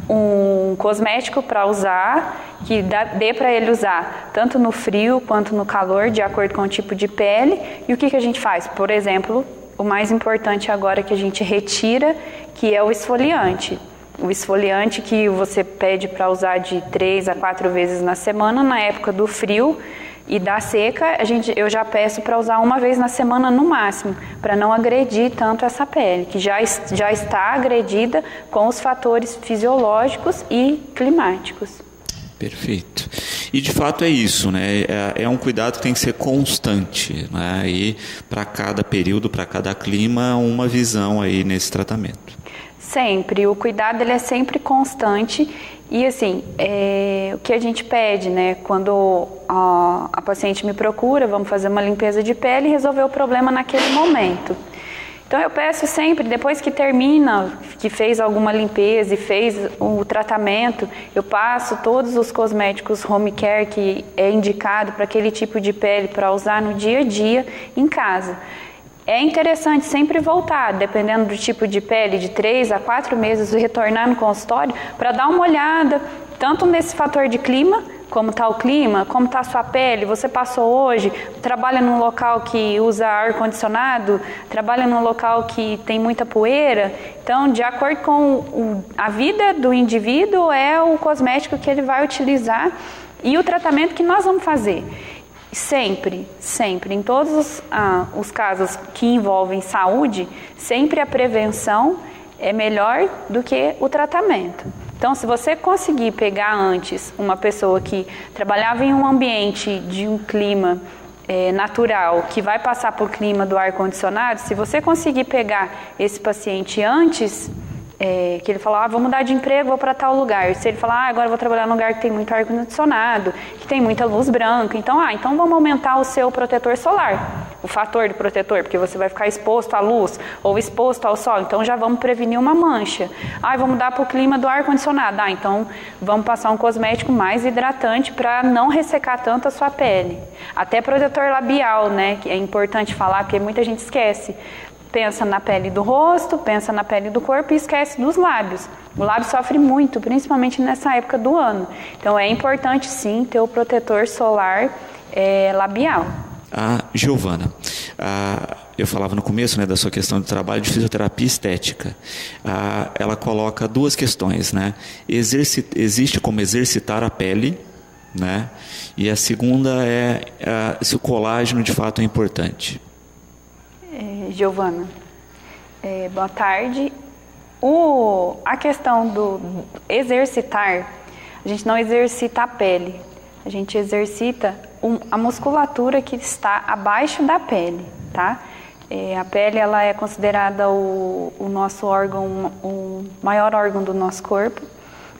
um cosmético para usar, que dê para ele usar tanto no frio quanto no calor, de acordo com o tipo de pele. E o que a gente faz? Por exemplo, o mais importante agora que a gente retira, que é o esfoliante. O esfoliante que você pede para usar de 3 a 4 vezes na semana, na época do frio e da seca, eu já peço para usar uma vez na semana no máximo, para não agredir tanto essa pele, que já está agredida com os fatores fisiológicos e climáticos. Perfeito. E de fato é isso, né? É um cuidado que tem que ser constante, né? E para cada período, para cada clima, uma visão aí nesse tratamento. Sempre, o cuidado ele é sempre constante e assim, o que a gente pede, né, quando a paciente me procura, vamos fazer uma limpeza de pele e resolver o problema naquele momento. Então eu peço sempre, depois que termina, que fez alguma limpeza e fez o tratamento, eu passo todos os cosméticos home care que é indicado para aquele tipo de pele para usar no dia a dia em casa. É interessante sempre voltar, dependendo do tipo de pele, de 3 a 4 meses, retornar no consultório para dar uma olhada, tanto nesse fator de clima, como está o clima, como está a sua pele, você passou hoje, trabalha num local que usa ar-condicionado, trabalha num local que tem muita poeira. Então, de acordo com a vida do indivíduo, é o cosmético que ele vai utilizar e o tratamento que nós vamos fazer. Sempre, em todos os casos que envolvem saúde, sempre a prevenção é melhor do que o tratamento. Então, se você conseguir pegar antes uma pessoa que trabalhava em um ambiente de um clima natural, que vai passar por clima do ar-condicionado, se você conseguir pegar esse paciente antes, que ele fala, vou mudar de emprego, vou para tal lugar. Se ele falar, agora eu vou trabalhar num lugar que tem muito ar-condicionado, que tem muita luz branca, então vamos aumentar o seu protetor solar, o fator de protetor, porque você vai ficar exposto à luz ou exposto ao sol, então já vamos prevenir uma mancha. Vou mudar para o clima do ar-condicionado. Então vamos passar um cosmético mais hidratante para não ressecar tanto a sua pele. Até protetor labial, né, que é importante falar, porque muita gente esquece. Pensa na pele do rosto, pensa na pele do corpo e esquece dos lábios. O lábio sofre muito, principalmente nessa época do ano. Então é importante sim ter o protetor solar labial. Giovana, eu falava no começo, né, da sua questão de trabalho de fisioterapia estética. Ela coloca duas questões, né? Existe como exercitar a pele, né? E a segunda é se o colágeno de fato é importante. Giovana, boa tarde. A questão do exercitar, a gente não exercita a pele, a gente exercita a musculatura que está abaixo da pele, tá? A pele, ela é considerada o nosso órgão, o maior órgão do nosso corpo.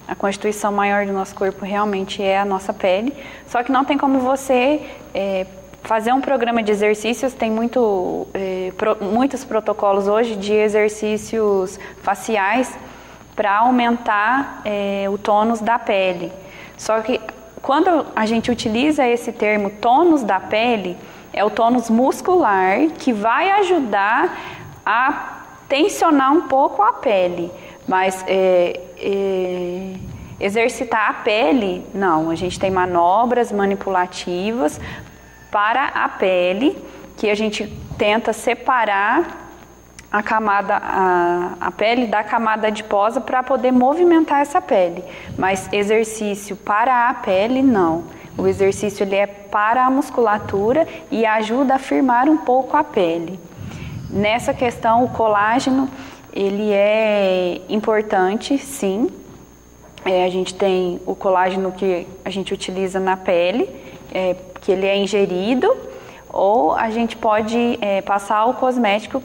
A constituição maior do nosso corpo realmente é a nossa pele, só que não tem como você fazer um programa de exercícios. Tem muitos protocolos hoje de exercícios faciais para aumentar o tônus da pele. Só que quando a gente utiliza esse termo tônus da pele, é o tônus muscular que vai ajudar a tensionar um pouco a pele. Mas exercitar a pele, não. A gente tem manobras manipulativas para a pele, que a gente tenta separar a pele da camada adiposa para poder movimentar essa pele. Mas exercício para a pele, não. O exercício ele é para a musculatura e ajuda a firmar um pouco a pele. Nessa questão, o colágeno, ele é importante, sim. A gente tem o colágeno que a gente utiliza na pele, que ele é ingerido, ou a gente pode passar o cosmético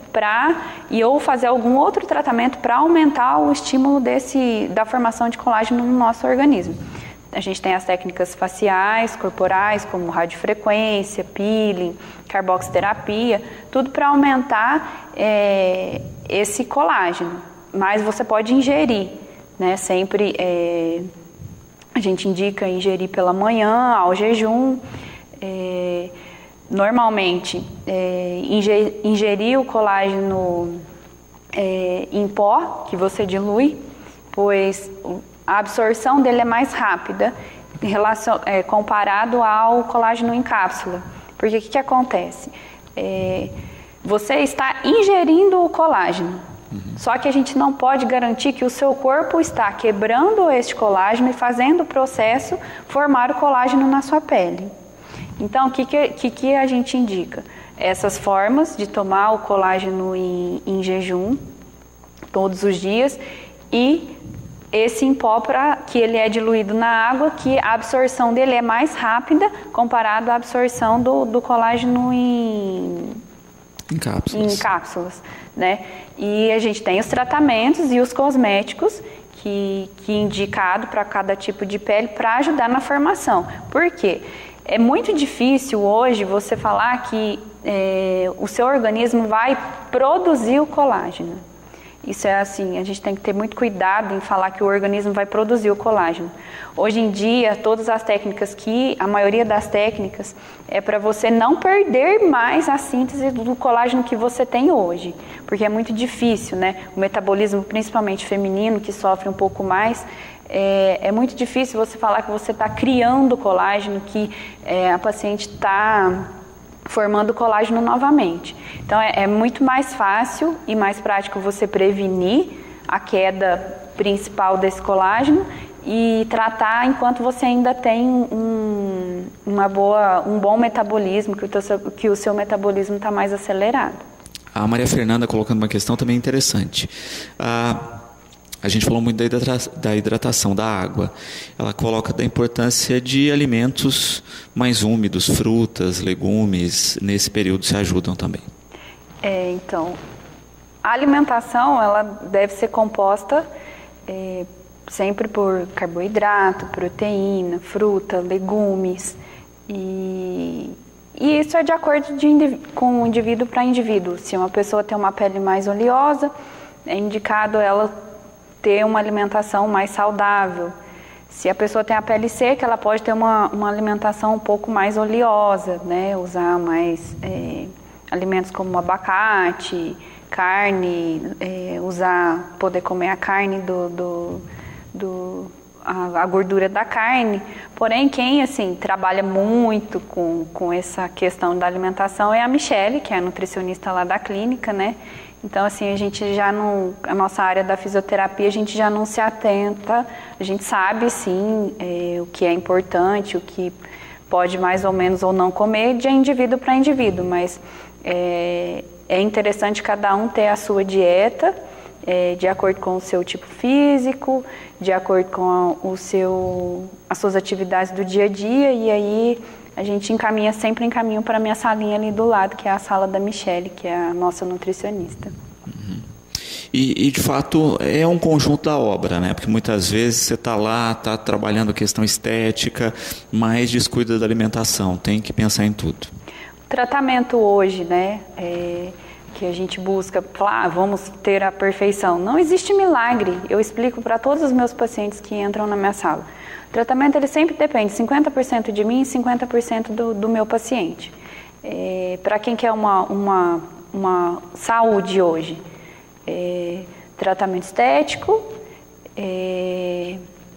ou fazer algum outro tratamento para aumentar o estímulo da formação de colágeno no nosso organismo. A gente tem as técnicas faciais, corporais, como radiofrequência, peeling, carboxiterapia, tudo para aumentar esse colágeno. Mas você pode ingerir, né? Sempre a gente indica ingerir pela manhã, ao jejum. Normalmente, ingerir o colágeno em pó, que você dilui, pois a absorção dele é mais rápida comparado ao colágeno em cápsula. Porque o que acontece? Você está ingerindo o colágeno, só que a gente não pode garantir que o seu corpo está quebrando este colágeno e fazendo o processo formar o colágeno na sua pele. Então, o que a gente indica? Essas formas de tomar o colágeno em jejum, todos os dias, e esse em pó, que ele é diluído na água, que a absorção dele é mais rápida comparado à absorção do colágeno em cápsulas, né? E a gente tem os tratamentos e os cosméticos que é indicado para cada tipo de pele para ajudar na formação. Por quê? É muito difícil hoje você falar que o seu organismo vai produzir o colágeno. Isso é assim, a gente tem que ter muito cuidado em falar que o organismo vai produzir o colágeno. Hoje em dia, todas as técnicas a maioria das técnicas é para você não perder mais a síntese do colágeno que você tem hoje. Porque é muito difícil, né? O metabolismo, principalmente feminino, que sofre um pouco mais, é muito difícil você falar que você está criando colágeno, que a paciente está formando colágeno novamente. Então, é muito mais fácil e mais prático você prevenir a queda principal desse colágeno e tratar enquanto você ainda tem um bom metabolismo, que o seu metabolismo está mais acelerado. A Maria Fernanda colocando uma questão também interessante. A gente falou muito da hidratação da água. Ela coloca da importância de alimentos mais úmidos, frutas, legumes, nesse período se ajudam também. Então, a alimentação ela deve ser composta sempre por carboidrato, proteína, fruta, legumes. E isso é de acordo com indivíduo para indivíduo. Se uma pessoa tem uma pele mais oleosa, é indicado ela ter uma alimentação mais saudável. Se a pessoa tem a pele seca, ela pode ter uma alimentação um pouco mais oleosa, né? Usar mais alimentos como abacate, carne, poder comer a carne a gordura da carne. Porém, quem assim trabalha muito com essa questão da alimentação é a Michele, que é a nutricionista lá da clínica, né? Então, assim, a nossa área da fisioterapia, a gente já não se atenta, a gente sabe, sim, o que é importante, o que pode mais ou menos ou não comer de indivíduo para indivíduo, mas é interessante cada um ter a sua dieta, de acordo com o seu tipo físico, de acordo com as suas atividades do dia a dia, e aí a gente sempre encaminha para a minha salinha ali do lado, que é a sala da Michele, que é a nossa nutricionista. Uhum. E de fato é um conjunto da obra, né? Porque muitas vezes você está lá, está trabalhando a questão estética, mas descuida da alimentação, tem que pensar em tudo. O tratamento hoje, né, que a gente busca, vamos ter a perfeição. Não existe milagre, eu explico para todos os meus pacientes que entram na minha sala. O tratamento ele sempre depende 50% de mim e 50% do meu paciente. Para quem quer uma saúde hoje, tratamento estético,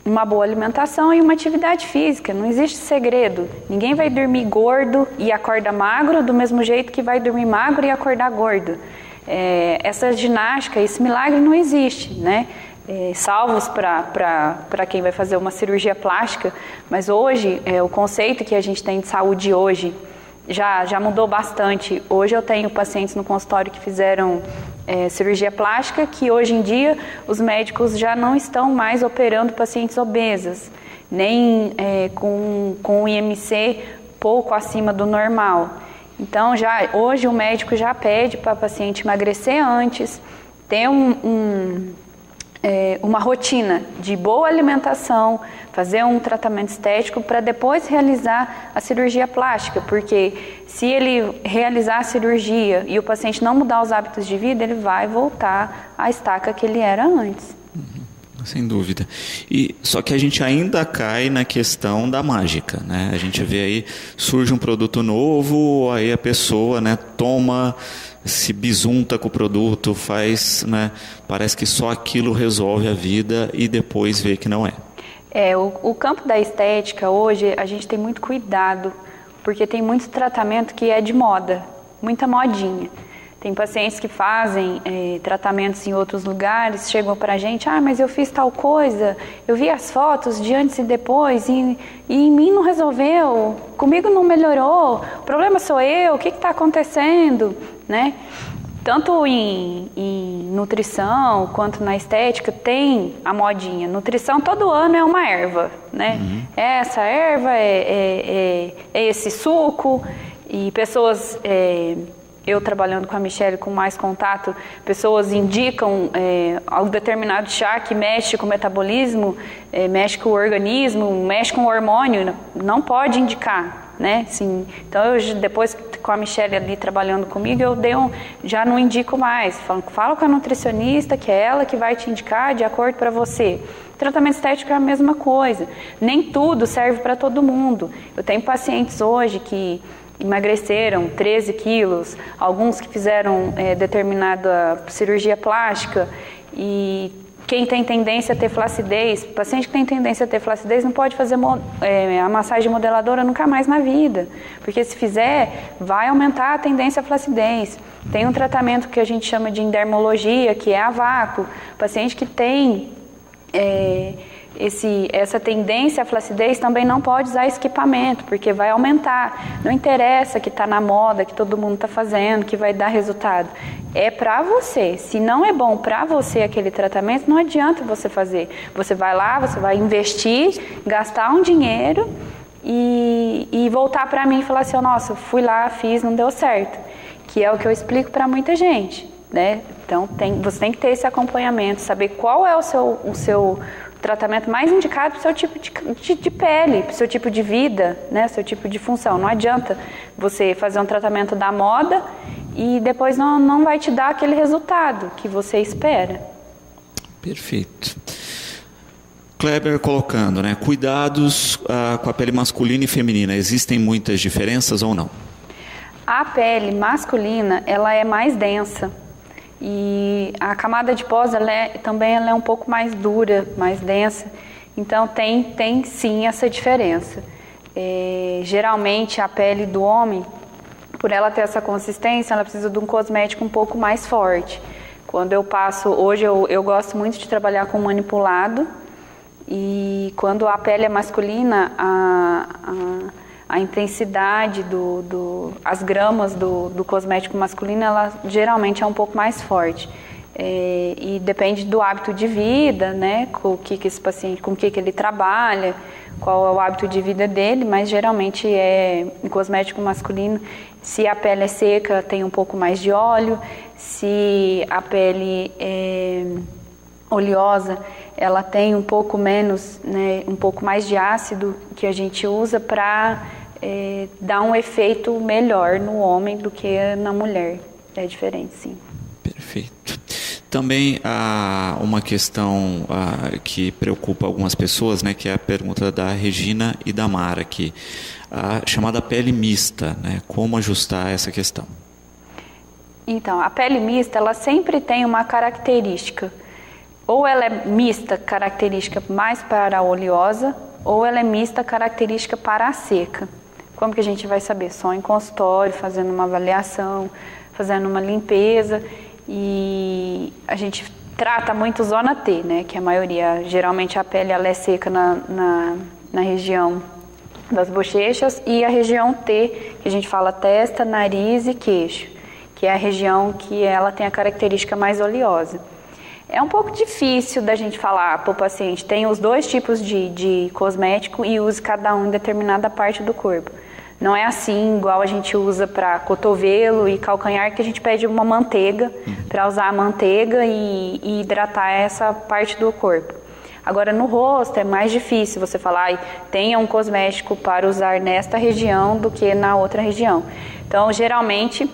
uma boa alimentação e uma atividade física. Não existe segredo. Ninguém vai dormir gordo e acorda magro do mesmo jeito que vai dormir magro e acordar gordo. Essa ginástica, esse milagre não existe, né? Salvos para quem vai fazer uma cirurgia plástica, mas hoje, o conceito que a gente tem de saúde hoje já mudou bastante. Hoje eu tenho pacientes no consultório que fizeram cirurgia plástica, que hoje em dia os médicos já não estão mais operando pacientes obesas, nem com o IMC pouco acima do normal. Então, hoje o médico já pede para o paciente emagrecer antes, ter uma rotina de boa alimentação, fazer um tratamento estético para depois realizar a cirurgia plástica, porque se ele realizar a cirurgia e o paciente não mudar os hábitos de vida, ele vai voltar à estaca que ele era antes. Sem dúvida. Só que a gente ainda cai na questão da mágica, né? A gente vê aí, surge um produto novo, aí a pessoa, né, se bisunta com o produto, né, parece que só aquilo resolve a vida e depois vê que não é. O campo da estética hoje a gente tem muito cuidado, porque tem muito tratamento que é de moda, muita modinha. Tem pacientes que fazem tratamentos em outros lugares, chegam pra gente, mas eu fiz tal coisa, eu vi as fotos de antes e depois e em mim não resolveu, comigo não melhorou, o problema sou eu, o que está acontecendo, né? Tanto em nutrição quanto na estética tem a modinha. Nutrição todo ano é uma erva, né? Uhum. Essa erva é esse suco e pessoas... Eu trabalhando com a Michele com mais contato, pessoas indicam algum determinado chá que mexe com o metabolismo, mexe com o organismo, mexe com o hormônio, não pode indicar, né? Assim, então, depois com a Michele ali trabalhando comigo, já não indico mais. Fala com a nutricionista, que é ela que vai te indicar de acordo para você. Tratamento estético é a mesma coisa. Nem tudo serve para todo mundo. Eu tenho pacientes hoje que emagreceram 13 quilos, alguns que fizeram determinada cirurgia plástica e quem tem tendência a ter flacidez, paciente que tem tendência a ter flacidez não pode fazer a massagem modeladora nunca mais na vida, porque se fizer, vai aumentar a tendência à flacidez. Tem um tratamento que a gente chama de endermologia, que é a vácuo. Paciente que tem essa tendência à flacidez também não pode usar esse equipamento, porque vai aumentar. Não interessa que está na moda, que todo mundo está fazendo, que vai dar resultado. É para você. Se não é bom para você aquele tratamento, não adianta você fazer. Você vai lá, você vai investir, gastar um dinheiro e voltar para mim e falar assim, nossa, fui lá, fiz, não deu certo. Que é o que eu explico para muita gente, né? Então, você tem que ter esse acompanhamento, saber qual é o seu tratamento mais indicado para o seu tipo de pele, para o seu tipo de vida, né? Seu tipo de função. Não adianta você fazer um tratamento da moda e depois não vai te dar aquele resultado que você espera. Perfeito. Kleber colocando, né? Cuidados com a pele masculina e feminina. Existem muitas diferenças ou não? A pele masculina, ela é mais densa. E a camada de pós também ela é um pouco mais dura, mais densa. Então tem sim essa diferença. Geralmente a pele do homem, por ela ter essa consistência, ela precisa de um cosmético um pouco mais forte. Quando eu passo, hoje eu gosto muito de trabalhar com manipulado. E quando a pele é masculina, a intensidade as gramas do cosmético masculino, ela geralmente é um pouco mais forte. E depende do hábito de vida, né? Com o que esse paciente, com o que ele trabalha, qual é o hábito de vida dele, mas geralmente em cosmético masculino, se a pele é seca, tem um pouco mais de óleo, se a pele é oleosa, ela tem um pouco menos, né, um pouco mais de ácido que a gente usa para dar um efeito melhor no homem do que na mulher. É diferente, sim. Perfeito. Também há uma questão que preocupa algumas pessoas, né, que é a pergunta da Regina e da Mara aqui, a chamada pele mista, né? Como ajustar essa questão? Então, a pele mista, ela sempre tem uma característica. Ou ela é mista, característica mais para a oleosa, ou ela é mista, característica para a seca. Como que a gente vai saber? Só em consultório, fazendo uma avaliação, fazendo uma limpeza. E a gente trata muito zona T, né? Que a maioria, geralmente a pele ela é seca na região das bochechas, e a região T, que a gente fala testa, nariz e queixo, que é a região que ela tem a característica mais oleosa. É um pouco difícil da gente falar para o paciente, tem os dois tipos de cosmético e use cada um em determinada parte do corpo. Não é assim, igual a gente usa para cotovelo e calcanhar, que a gente pede uma manteiga, para usar a manteiga e hidratar essa parte do corpo. Agora, no rosto é mais difícil você falar, tenha um cosmético para usar nesta região do que na outra região. Então, geralmente,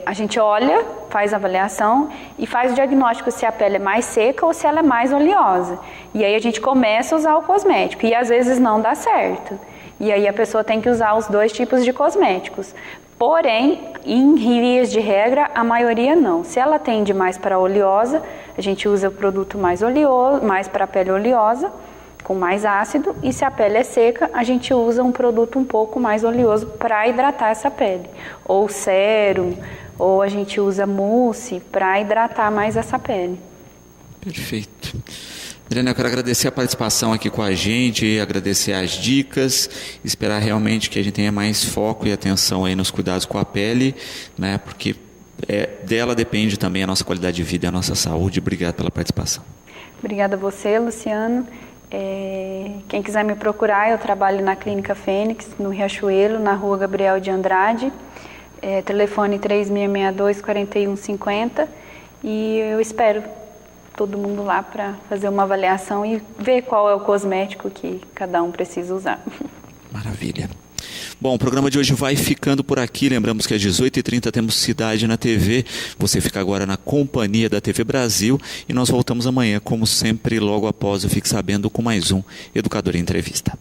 a gente olha, faz a avaliação e faz o diagnóstico se a pele é mais seca ou se ela é mais oleosa. E aí a gente começa a usar o cosmético e às vezes não dá certo. E aí a pessoa tem que usar os dois tipos de cosméticos. Porém, em vias de regra, a maioria não. Se ela tende mais para a oleosa, a gente usa o produto mais oleoso, mais para a pele oleosa, com mais ácido. E se a pele é seca, a gente usa um produto um pouco mais oleoso para hidratar essa pele. Ou sérum, ou a gente usa mousse para hidratar mais essa pele. Perfeito. Adriana, eu quero agradecer a participação aqui com a gente, agradecer as dicas, esperar realmente que a gente tenha mais foco e atenção aí nos cuidados com a pele, né? Porque dela depende também a nossa qualidade de vida e a nossa saúde. Obrigado pela participação. Obrigada a você, Luciano. Quem quiser me procurar, eu trabalho na Clínica Fênix, no Riachuelo, na Rua Gabriel de Andrade, telefone 3662-4150, e eu espero todo mundo lá para fazer uma avaliação e ver qual é o cosmético que cada um precisa usar. Maravilha. Bom, o programa de hoje vai ficando por aqui. Lembramos que às 18h30 temos Cidade na TV. Você fica agora na companhia da TV Brasil e nós voltamos amanhã, como sempre, logo após o Fique Sabendo, com mais um Educador em Entrevista.